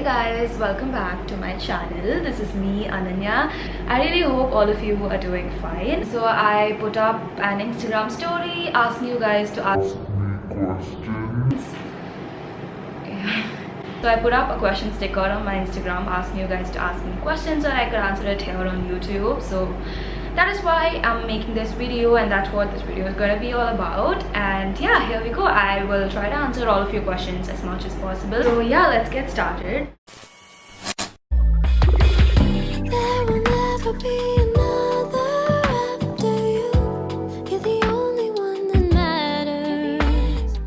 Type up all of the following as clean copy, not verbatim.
Hey guys, welcome back to my channel. This is me, Ananya. I really hope all of you are doing fine. So I put up an Instagram story asking you guys to ask me questions. So I put up a question sticker on my Instagram asking you guys to ask me questions and I could answer it here on YouTube. So that is why I'm making this video, and that's what this video is going to be all about. And yeah, here we go. I will try to answer all of your questions as much as possible. So yeah, let's get started. There will never be another after you. You're the only one that matters.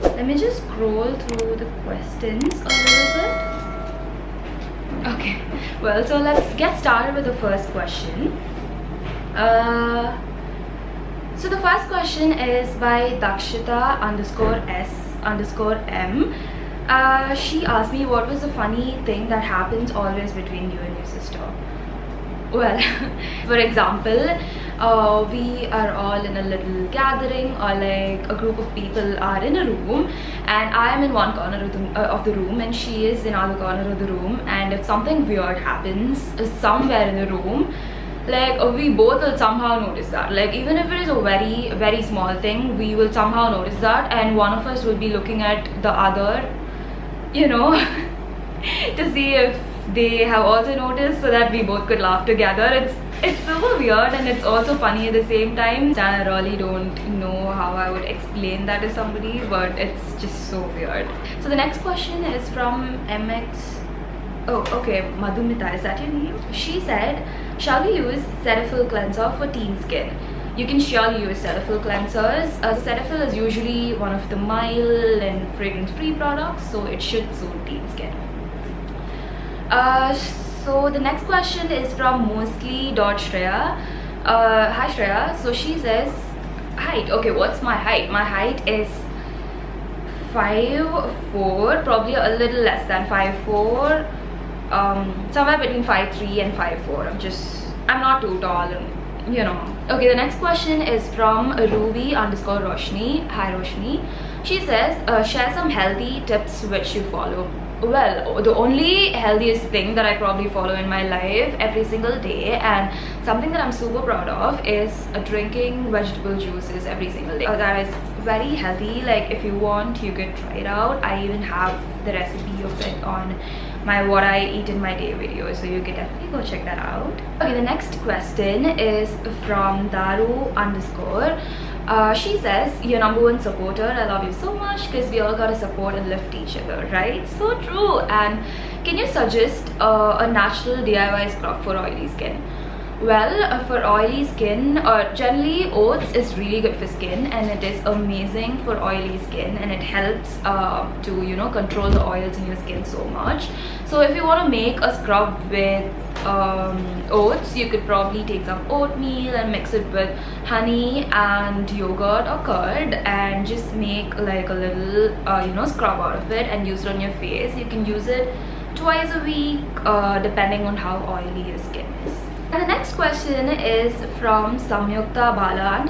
Let me just scroll through the questions a little bit. Okay, well, so let's get started with the first question. So the first question is by Dakshita_S_M. She asked me what was the funny thing that happens always between you and your sister. Well, for example, we are all in a little gathering, or like a group of people are in a room, and I am in one corner of the room and she is in other corner of the room, and if something weird happens somewhere in the room, like we both will somehow notice that. Like even if it is a very very small thing, we will somehow notice that, and one of us will be looking at the other, you know, to see if they have also noticed, so that we both could laugh together. It's super weird and it's also funny at the same time. And I really don't know how I would explain that to somebody, but it's just so weird. So the next question is from MX. Oh, okay, Madhumita, is that your name? She said, shall we use Cetaphil cleanser for teen skin? You can surely use Cetaphil cleansers. Cetaphil is usually one of the mild and fragrance-free products, so it should suit teen skin. So the next question is from mostly.shreya. Hi Shreya. So she says, height. Okay, what's my height? My height is 5'4", probably a little less than 5'4", somewhere between 5'3" and 5'4". I'm not too tall, and you know. Okay, the next question is from Ruby_Roshni. Hi Roshni. She says, share some healthy tips which you follow. Well, the only healthiest thing that I probably follow in my life every single day, and something that I'm super proud of, is drinking vegetable juices every single day. That is very healthy. Like if you want, you could try it out. I even have the recipe of it on my what I eat in my day video, so you can definitely go check that out. Okay, the next question is from Daru_. She says, your number one supporter. I love you so much because we all gotta support and lift each other, right? So true. And can you suggest a natural DIY scrub for oily skin? Well, for oily skin, generally oats is really good for skin, and it is amazing for oily skin, and it helps to, you know, control the oils in your skin so much. So if you want to make a scrub with oats, you could probably take some oatmeal and mix it with honey and yogurt or curd, and just make like a little you know, scrub out of it and use it on your face. You can use it twice a week depending on how oily your skin is. And the next question is from Samyukta Bala_.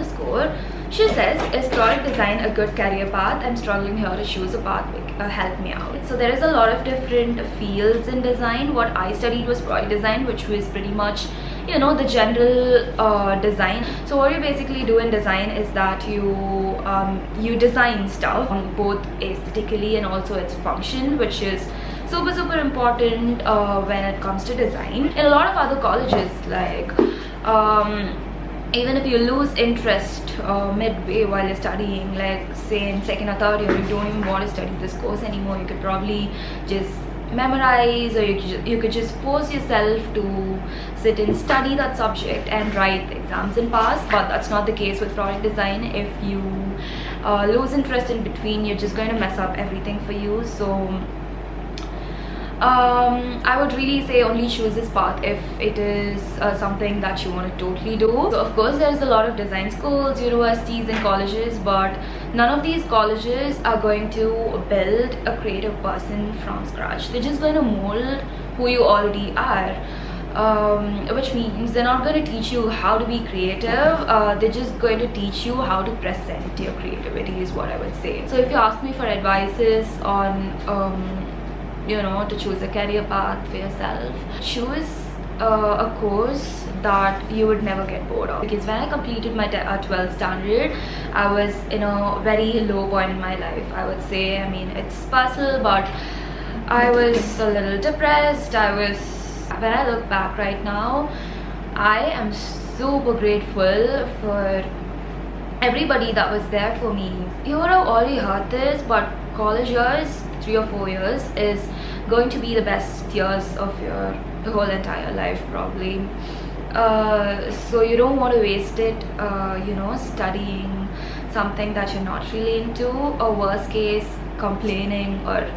She says, is product design a good career path? I'm struggling here to choose a path. Help me out. So there is a lot of different fields in design. What I studied was product design, which was pretty much, you know, the general design. So what you basically do in design is that you design stuff both aesthetically and also its function, which is super important when it comes to design. In a lot of other colleges, like even if you lose interest midway while you're studying, like say in second or third year, you don't even want to study this course anymore, you could probably just memorize, or you could just force yourself to sit and study that subject and write the exams and pass. But that's not the case with product design. If you lose interest in between, you're just going to mess up everything for you. So I would really say only choose this path if it is something that you want to totally do. So of course there's a lot of design schools, universities and colleges, but none of these colleges are going to build a creative person from scratch. They're just going to mold who you already are. Which means they're not going to teach you how to be creative, they're just going to teach you how to present your creativity, is what I would say. So if you ask me for advices on you know, to choose a career path for yourself, choose a course that you would never get bored of. Because when I completed my 12th standard, I was in a very low point in my life, I would say. I mean, it's personal, but I was a little depressed. When I look back right now, I am super grateful for everybody that was there for me. You would have already heard this, but college years, 3 or 4 years, is going to be the best years of your whole entire life, probably. So you don't want to waste it, you know, studying something that you're not really into, or worst case, complaining or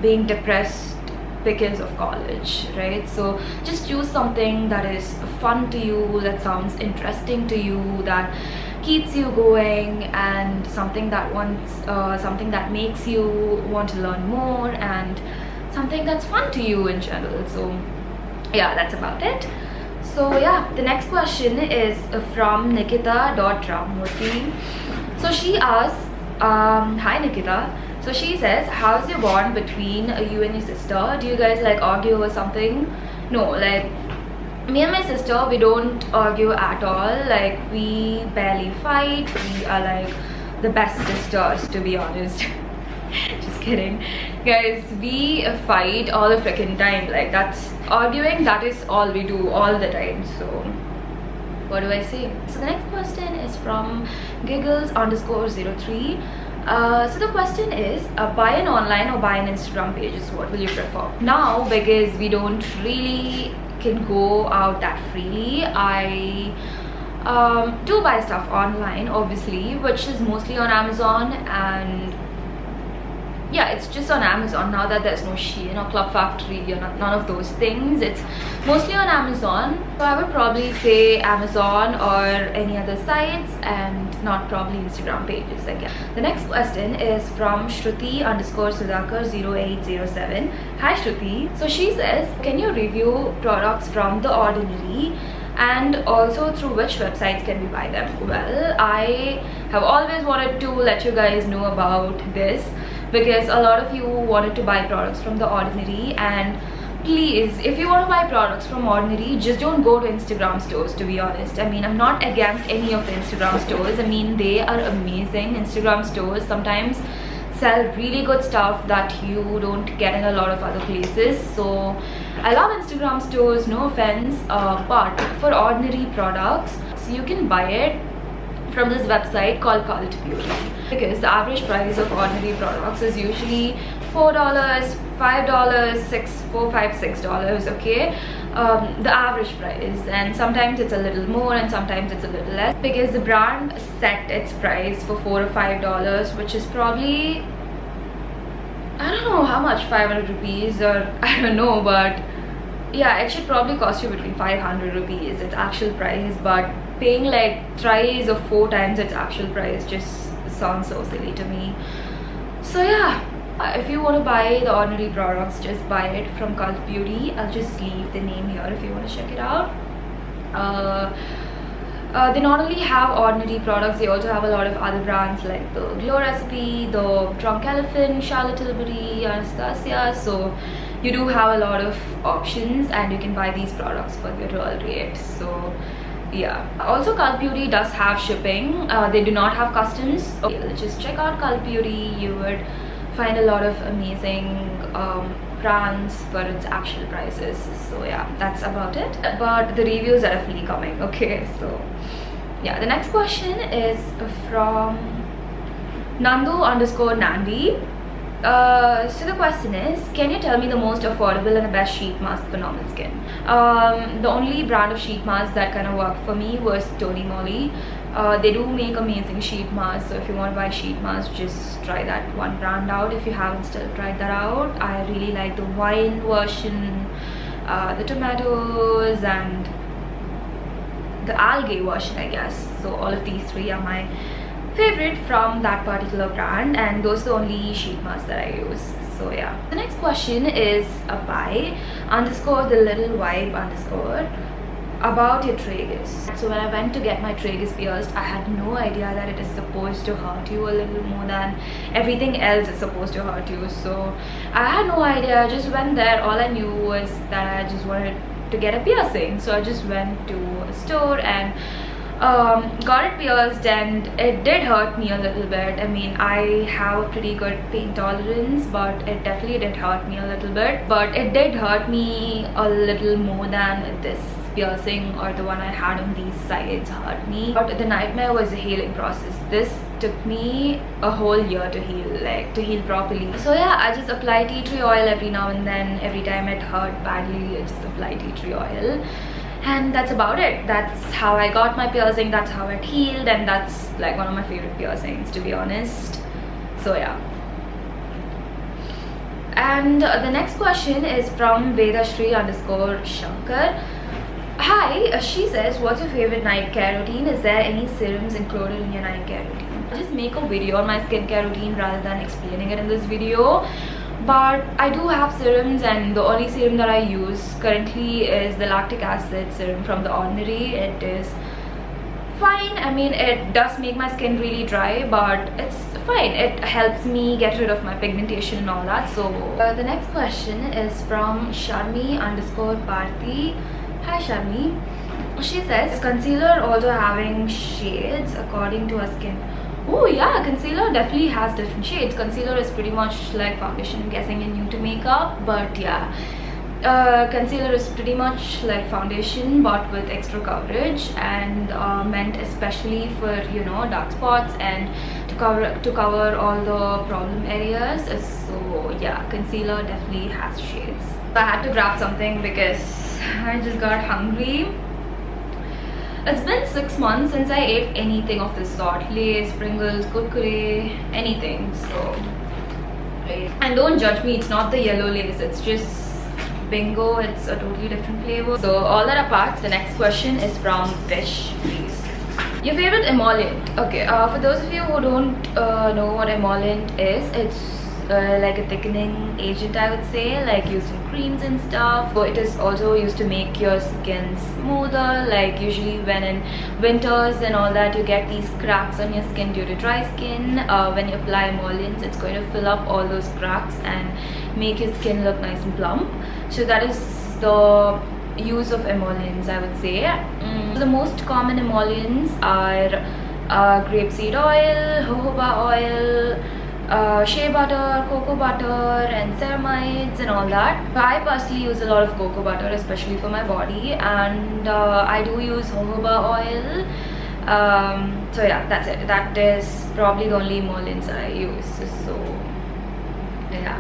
being depressed because of college, right? So just choose something that is fun to you, that sounds interesting to you, that keeps you going, and something that makes you want to learn more, and something that's fun to you in general. So yeah, that's about it. So yeah, the next question is from Nikita.Ramurthy. So she asks, hi Nikita. So she says, how's your bond between you and your sister? Do you guys like argue or something? No, like me and my sister, we don't argue at all. Like, we barely fight. We are like the best sisters, to be honest. Just kidding, guys. We fight all the freaking time. Like, that's arguing, that is all we do all the time. So what do I say? So the next question is from giggles_03. So the question is, buy an online or buy an Instagram pages, what will you prefer? Now, because we don't really can go out that freely, I do buy stuff online, obviously, which is mostly on Amazon. And yeah, it's just on Amazon now that there's no Shein or Club Factory or none of those things. It's mostly on Amazon. So I would probably say Amazon or any other sites, and not probably Instagram pages again. The next question is from Shruti_Sudhakar0807. Hi Shruti. So she says, can you review products from The Ordinary, and also through which websites can we buy them? Well, I have always wanted to let you guys know about this, because a lot of you wanted to buy products from The Ordinary. And please, if you want to buy products from Ordinary, just don't go to Instagram stores, to be honest. I mean, I'm not against any of the Instagram stores. I mean, they are amazing. Instagram stores sometimes sell really good stuff that you don't get in a lot of other places. So I love Instagram stores, no offense, but for Ordinary products, so you can buy it from this website called Cult Beauty, because the average price of Ordinary products is usually $4, $5, $4, $5, $6, okay? The average price, and sometimes it's a little more and sometimes it's a little less, because the brand set its price for $4 or $5, which is probably, I don't know how much, 500 rupees, or I don't know, but yeah, it should probably cost you between 500 rupees, its actual price. But paying like thrice or 4 times its actual price just sounds so silly to me. So yeah, if you want to buy The Ordinary products, just buy it from Cult Beauty. I'll just leave the name here if you want to check it out. They not only have Ordinary products, they also have a lot of other brands like the Glow Recipe, the Drunk Elephant, Charlotte Tilbury, Anastasia. So you do have a lot of options, and you can buy these products for the real rate. So yeah, also Cult Beauty does have shipping. They do not have customs. Okay, let's just check out Cult Beauty. You would find a lot of amazing brands for its actual prices. So yeah, that's about it, but the reviews are definitely coming. Okay, so yeah, the next question is from Nandu_Nandi. So the question is, can you tell me the most affordable and the best sheet mask for normal skin? The only brand of sheet mask that kind of worked for me was Tony Moly. They do make amazing sheet masks, so if you want to buy sheet masks, just try that one brand out if you haven't still tried that out. I really like the wine version, the tomatoes, and the algae version, I guess. So all of these three are my favorite from that particular brand, and those are the only sheet masks that I use. So yeah, the next question is by _the little vibe _ about your tragus. So when I went to get my tragus pierced, I had no idea that it is supposed to hurt you a little more than everything else is supposed to hurt you. So I had no idea. I just went there. All I knew was that I just wanted to get a piercing. So I just went to a store and got it pierced, and it did hurt me a little bit. I mean, I have a pretty good pain tolerance, but it definitely did hurt me a little bit. But it did hurt me a little more than this piercing or the one I had on these sides hurt me. But the nightmare was a healing process. This took me a whole year to heal, like to heal properly. So yeah, I just apply tea tree oil every now and then. Every time it hurt badly, I just apply tea tree oil. And that's about it. That's how I got my piercing, that's how it healed, and that's like one of my favorite piercings, to be honest. So yeah. And the next question is from Vedashri_Shankar. Hi, she says, what's your favorite night care routine? Is there any serums included in your night care routine? I just make a video on my skincare routine rather than explaining it in this video. But I do have serums, and the only serum that I use currently is the lactic acid serum from The Ordinary. It is fine. I mean, it does make my skin really dry, but it's fine. It helps me get rid of my pigmentation and all that. So the next question is from Sharmi_Bharti. Hi Sharmi. She says, is concealer also having shades according to her skin? Oh yeah, concealer definitely has different shades. Concealer is pretty much like foundation, I'm guessing you're new to makeup, but yeah, concealer is pretty much like foundation but with extra coverage, and meant especially for, you know, dark spots and to cover all the problem areas. So yeah, concealer definitely has shades. I had to grab something because I just got hungry. It's been 6 months since I ate anything of this sort. Lay's, Pringles, Kurkure, anything. So, and don't judge me, it's not the yellow Lay's, it's just Bingo. It's a totally different flavor. So all that apart, the next question is from Fish, please. Your favorite emollient? Okay, for those of you who don't know what emollient is, it's like a thickening agent, I would say, like used in creams and stuff. So it is also used to make your skin smoother, like usually when in winters and all that you get these cracks on your skin due to dry skin. When you apply emollients, it's going to fill up all those cracks and make your skin look nice and plump. So that is the use of emollients, I would say. The most common emollients are grapeseed oil, jojoba oil, shea butter, cocoa butter, and ceramides and all that. I personally use a lot of cocoa butter, especially for my body, and I do use jojoba oil. So yeah, that's it. That is probably the only emollients I use. So yeah.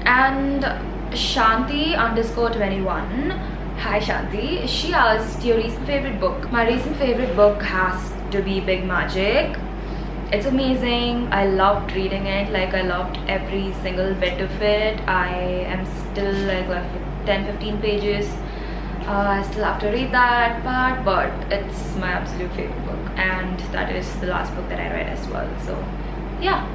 And Shanti_21. Hi Shanti. She asked, your recent favorite book? My recent favorite book has to be Big Magic. It's amazing. I loved reading it. Like, I loved every single bit of it. I am still like left with 10-15 pages. I still have to read that part, but it's my absolute favorite book, and that is the last book that I read as well. So yeah.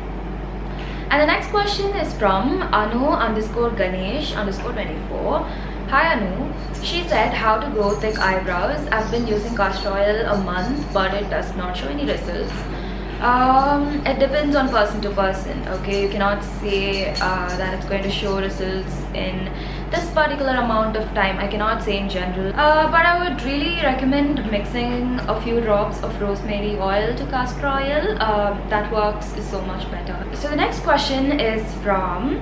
And the next question is from Anu_Ganesh_24. Hi Anu. She said, how to grow thick eyebrows. I've been using castor oil a month, but it does not show any results. It depends on person to person. Okay, you cannot say that it's going to show results in this particular amount of time. I cannot say in general, but I would really recommend mixing a few drops of rosemary oil to castor oil. That works so much better. So the next question is from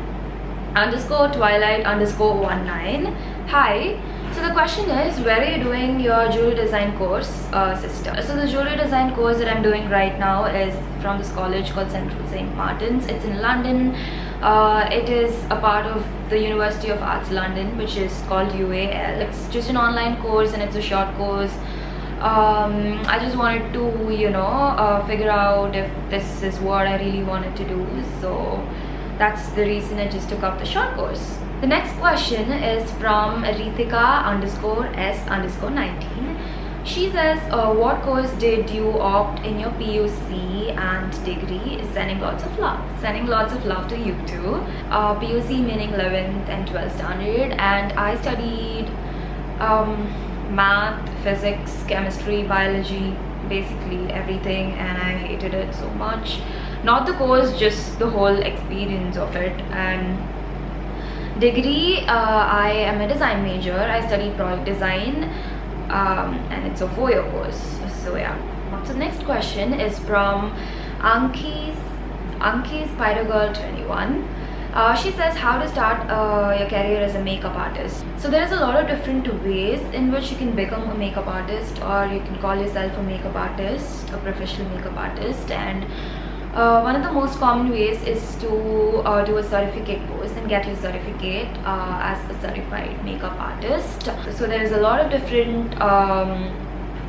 _Twilight_19. Hi. So the question is, where are you doing your jewelry design course, sister? So the jewelry design course that I'm doing right now is from this college called Central St. Martin's. It's in London. It is a part of the University of Arts London, which is called UAL. It's just an online course and it's a short course. I just wanted to, you know, figure out if this is what I really wanted to do. So that's the reason I just took up the short course. The next question is from Ritika_S_19. She says, what course did you opt in your PUC and degree? Sending lots of love. Sending lots of love to you too. PUC meaning 11th and 12th standard, and I studied math, physics, chemistry, biology, basically everything, and I hated it so much. Not the course, just the whole experience of it. And degree, I am a design major. I study product design, and it's a 4-year course. So yeah. So the next question is from Anki Spider-Girl 21. She says, how to start your career as a makeup artist. So there is a lot of different ways in which you can become a makeup artist, or you can call yourself a makeup artist, a professional makeup artist. And one of the most common ways is to do a certificate course and get your certificate as a certified makeup artist. So there is a lot of different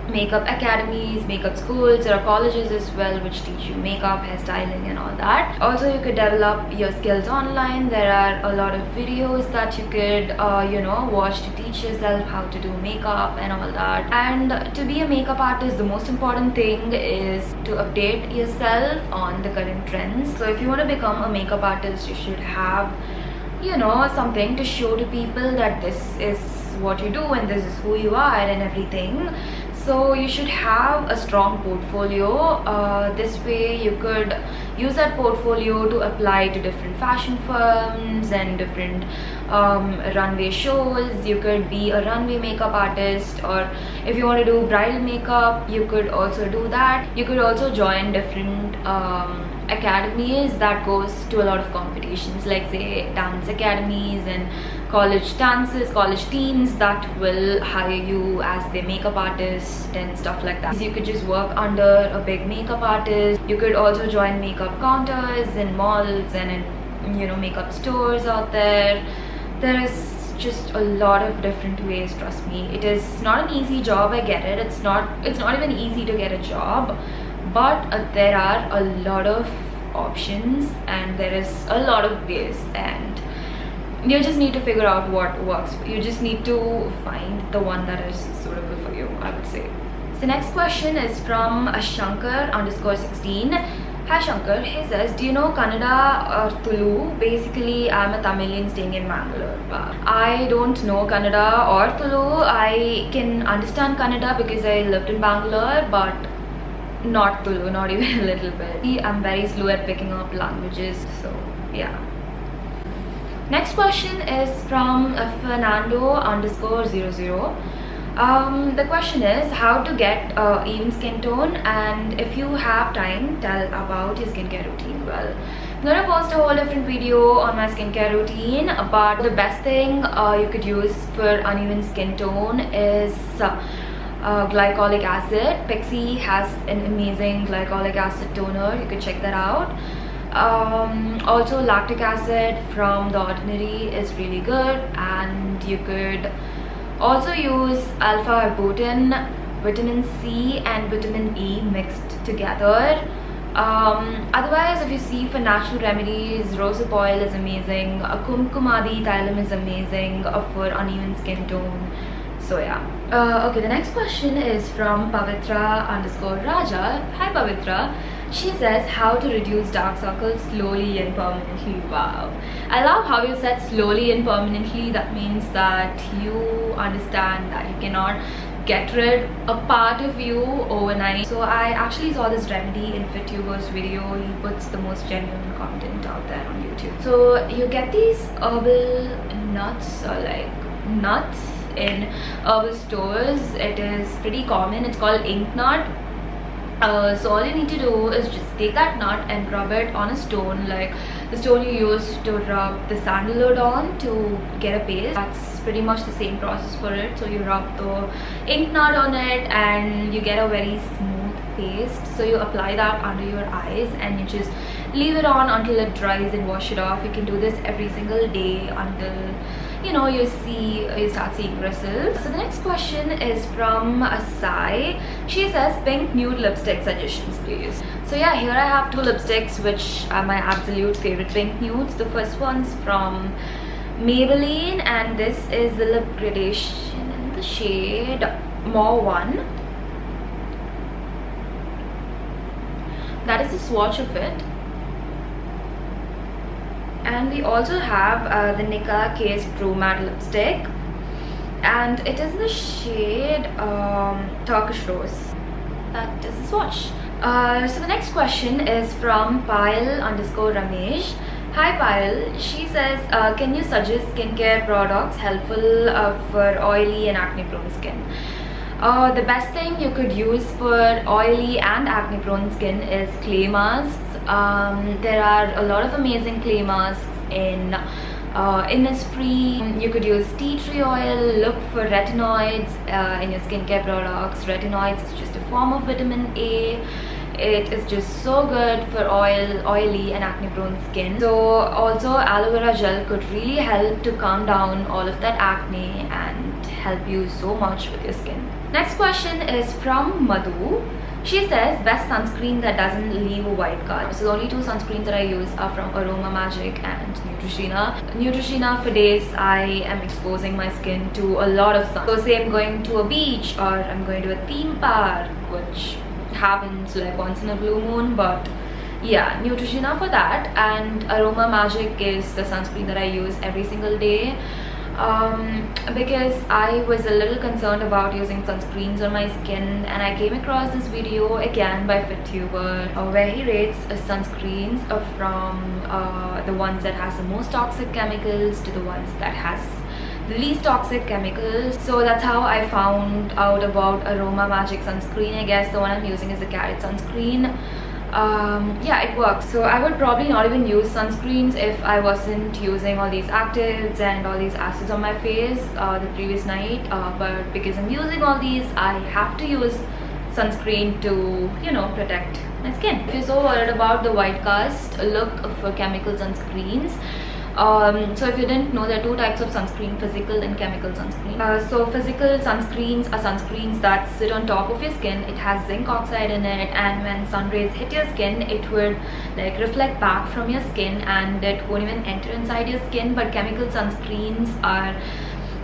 makeup academies, makeup schools. There are colleges as well which teach you makeup, hairstyling and all that. Also, you could develop your skills online. There are a lot of videos that you could watch to teach yourself how to do makeup and all that. And to be a makeup artist, the most important thing is to update yourself on the current trends. So if you want to become a makeup artist, you should have something to show to people that this is what you do and this is who you are and everything. So you should have a strong portfolio. This way you could use that portfolio to apply to different fashion firms and different runway shows. You could be a runway makeup artist, or if you want to do bridal makeup, you could also do that. You could also join different academies that goes to a lot of competitions, like say dance academies and college dances, college teams that will hire you as their makeup artist and stuff like that. So you could just work under a big makeup artist. You could also join makeup counters in malls and in makeup stores out there. There is just a lot of different ways, trust me. It is not an easy job, I get it. It's not even easy to get a job, but there are a lot of options and there is a lot of ways, and you just need to figure out what works. You just need to find the one that is suitable for you, I would say. So next question is from Shankar_16. Hi Shankar, he says, do you know Kannada or Tulu? Basically, I'm a Tamilian staying in Bangalore. I don't know Kannada or Tulu. I can understand Kannada because I lived in Bangalore, but not Tulu, not even a little bit. I'm very slow at picking up languages, so yeah. Next question is from Fernando_00. The question is how to get even skin tone, and if you have time, tell about your skincare routine. Well, I'm gonna post a whole different video on my skincare routine, but the best thing you could use for uneven skin tone is glycolic acid. Pixi has an amazing glycolic acid toner, you could check that out. Also lactic acid from The Ordinary is really good, and you could also use alpha arbutin, vitamin C and vitamin E mixed together. Otherwise, if you see for natural remedies, rosehip oil is amazing, kumkumadi Thailam is amazing for uneven skin tone. So yeah. Okay, the next question is from Pavitra_Raja. Hi Pavitra. She says, how to reduce dark circles slowly and permanently. Wow, I love how you said slowly and permanently. That means that you understand that you cannot get rid a part of you overnight. So I actually saw this remedy in FitTuber's video. He puts the most genuine content out there on YouTube. So you get these herbal nuts, or like nuts, in herbal stores. It is pretty common. It's called ink nut. So all you need to do is just take that nut and rub it on a stone, like the stone you use to rub the sandalwood on to get a paste. That's pretty much the same process for it. So you rub the ink nut on it and you get a very smooth paste. So you apply that under your eyes and you just leave it on until it dries and wash it off. You can do this every single day until you start seeing results. So the next question is from Asai. She says, pink nude lipstick suggestions please. So yeah, here I have two lipsticks which are my absolute favorite pink nudes. The first one's from Maybelline and this is the lip gradation in the shade More 1. That is the swatch of it. And we also have the Nicka Case Pro Matte lipstick. and it is the shade Turkish Rose. That is the swatch. So the next question is from Payal_Ramesh. Hi Payal, she says, can you suggest skincare products helpful for oily and acne prone skin? The best thing you could use for oily and acne prone skin is clay masks. There are a lot of amazing clay masks in Innisfree. You could use tea tree oil. Look for retinoids in your skincare products. Retinoids is just a form of vitamin A. It is just so good for oily and acne prone skin. So also aloe vera gel could really help to calm down all of that acne and help you so much with your skin. Next question is from Madhu. She says, best sunscreen that doesn't leave a white cast. So the only two sunscreens that I use are from Aroma Magic and Neutrogena. Neutrogena, for days I am exposing my skin to a lot of sun. So say I'm going to a beach or I'm going to a theme park, which happens like once in a blue moon, but yeah, Neutrogena for that, and Aroma Magic is the sunscreen that I use every single day. Because I was a little concerned about using sunscreens on my skin, and I came across this video again by FitTuber where he rates sunscreens from the ones that has the most toxic chemicals to the ones that has the least toxic chemicals. So that's how I found out about Aroma Magic sunscreen. I guess the one I'm using is the carrot sunscreen. Yeah, it works. So I would probably not even use sunscreens if I wasn't using all these actives and all these acids on my face the previous night, but because I'm using all these, I have to use sunscreen to, you know, protect my skin. If you're so worried about the white cast, look for chemical sunscreens. So if you didn't know, there are two types of sunscreen, physical and chemical sunscreen. So physical sunscreens are sunscreens that sit on top of your skin. It has zinc oxide in it, and when sun rays hit your skin, it would like reflect back from your skin and it won't even enter inside your skin. But chemical sunscreens are,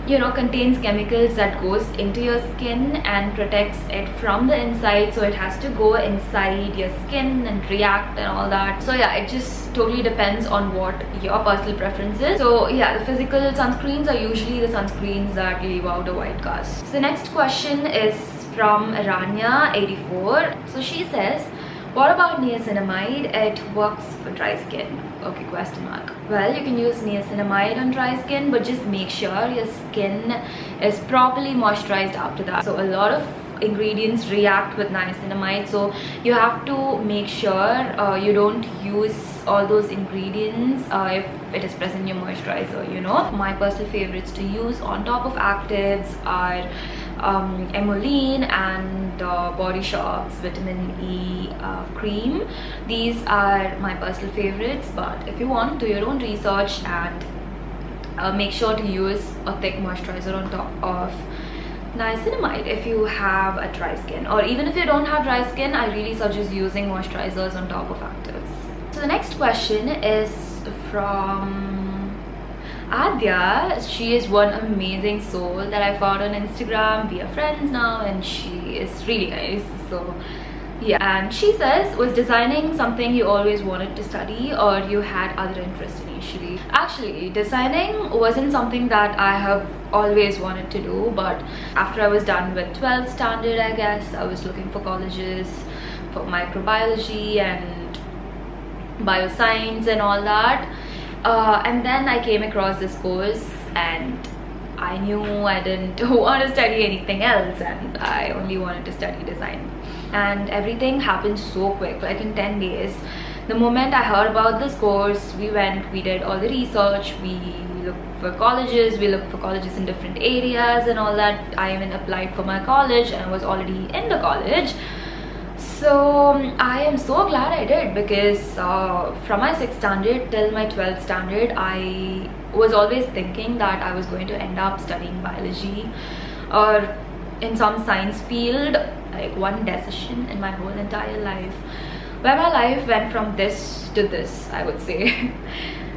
you know, contains chemicals that goes into your skin and protects it from the inside, so it has to go inside your skin and react and all that. So yeah, it just totally depends on what your personal preference is. So yeah, the physical sunscreens are usually the sunscreens that leave out a white cast. So the next question is from Rania84. So she says, what about niacinamide? It works for dry skin. Okay, question mark. Well, you can use niacinamide on dry skin, but just make sure your skin is properly moisturized after that. So a lot of ingredients react with niacinamide, so you have to make sure you don't use all those ingredients if it is present in your moisturizer, you know. My personal favorites to use on top of actives are Emollient and Body Shop's vitamin E cream. These are my personal favorites, but if you want to do your own research and make sure to use a thick moisturizer on top of niacinamide if you have a dry skin, or even if you don't have dry skin, I really suggest using moisturizers on top of actives. So the next question is from Adya. She is one amazing soul that I found on Instagram. We are friends now and she is really nice. So yeah, and she says, was designing something you always wanted to study or you had other interests initially? Actually, designing wasn't something that I have always wanted to do, but after I was done with 12th standard, I guess, I was looking for colleges for microbiology and bioscience and all that. And then I came across this course and I knew I didn't want to study anything else and I only wanted to study design. And everything happened so quick, like in 10 days. The moment I heard about this course, we did all the research, we looked for colleges in different areas and all that. I even applied for my college and I was already in the college. So I am so glad I did, because from my 6th standard till my 12th standard, I was always thinking that I was going to end up studying biology or in some science field, like one decision in my whole entire life, where my life went from this to this, I would say.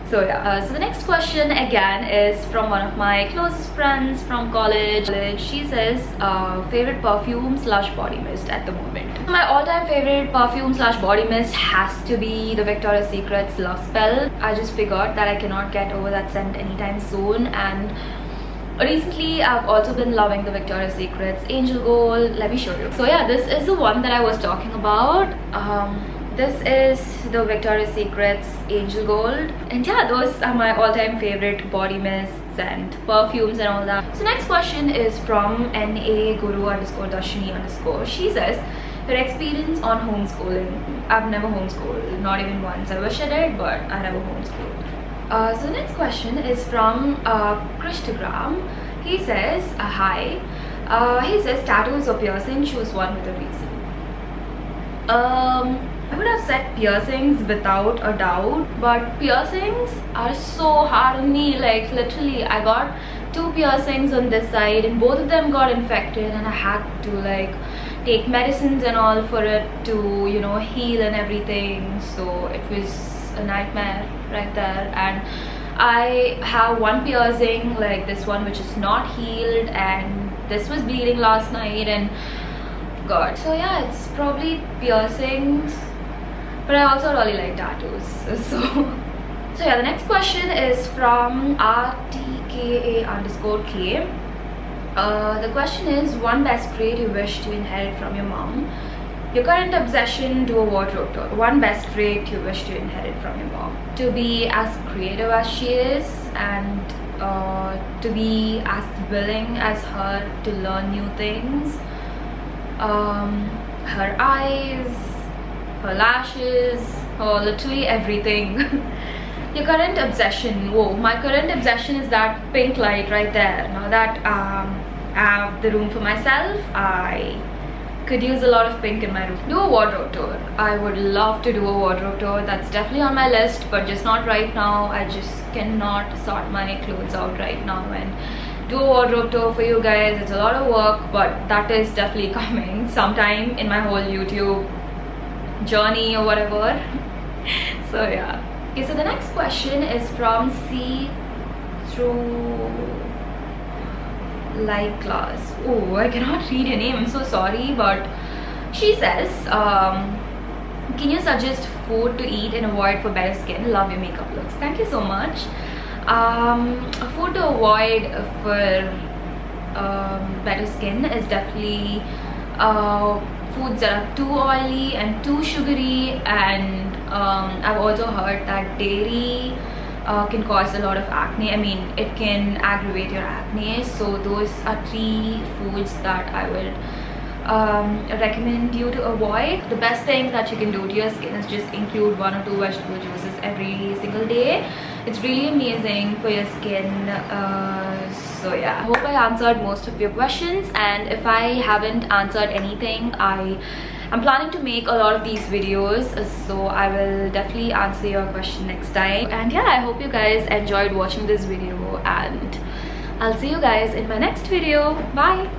So yeah, so the next question again is from one of my closest friends from college. She says, favorite perfume / body mist at the moment. My all-time favorite perfume / body mist has to be the Victoria's Secret's Love Spell. I just figured that I cannot get over that scent anytime soon, and recently I've also been loving the Victoria's Secret's Angel Gold. Let me show you. So yeah, this is the one that I was talking about. This is the Victoria's Secret's Angel Gold, and yeah, those are my all-time favorite body mists and perfumes and all that. So next question is from NA Guru_Dashini_. She says, your experience on homeschooling. I've never homeschooled, not even once. I wish I did, but I never homeschooled. So next question is from Krishtagram. He says, hi. He says, tattoos or piercing, choose one with a reason. I would have said piercings without a doubt, but piercings are so hard on me. Like literally, I got 2 piercings on this side and both of them got infected, and I had to like take medicines and all for it to, you know, heal and everything. So it was a nightmare right there. And I have 1 piercing, like this one, which is not healed, and this was bleeding last night, and god. So yeah, it's probably piercings, but I also really like tattoos. So yeah, the next question is from RTKA_K. The question is, one best trait you wish to inherit from your mom. Your current obsession, do a wardrobe tour. One best trait you wish to inherit from your mom. To be as creative as she is, and to be as willing as her to learn new things. Her eyes, her lashes, her literally everything. Your current obsession. Whoa, my current obsession is that pink light right there. Now that I have the room for myself, I could use a lot of pink in my room. Do a wardrobe tour. I would love to do a wardrobe tour. That's definitely on my list, but just not right now. I just cannot sort my clothes out right now and do a wardrobe tour for you guys. It's a lot of work, but that is definitely coming sometime in my whole YouTube journey or whatever. So yeah. Okay, so the next question is from C through like class. Oh, I cannot read your name, I'm so sorry, but she says, can you suggest food to eat and avoid for better skin? Love your makeup looks. Thank you so much. Food to avoid for better skin is definitely foods that are too oily and too sugary, and I've also heard that dairy can cause a lot of acne. I mean, it can aggravate your acne. So those are 3 foods that I would recommend you to avoid. The best thing that you can do to your skin is just include 1 or 2 vegetable juices every single day. It's really amazing for your skin. So yeah, I hope I answered most of your questions, and if I haven't answered anything, I'm planning to make a lot of these videos, so I will definitely answer your question next time. And yeah, I hope you guys enjoyed watching this video, and I'll see you guys in my next video. Bye.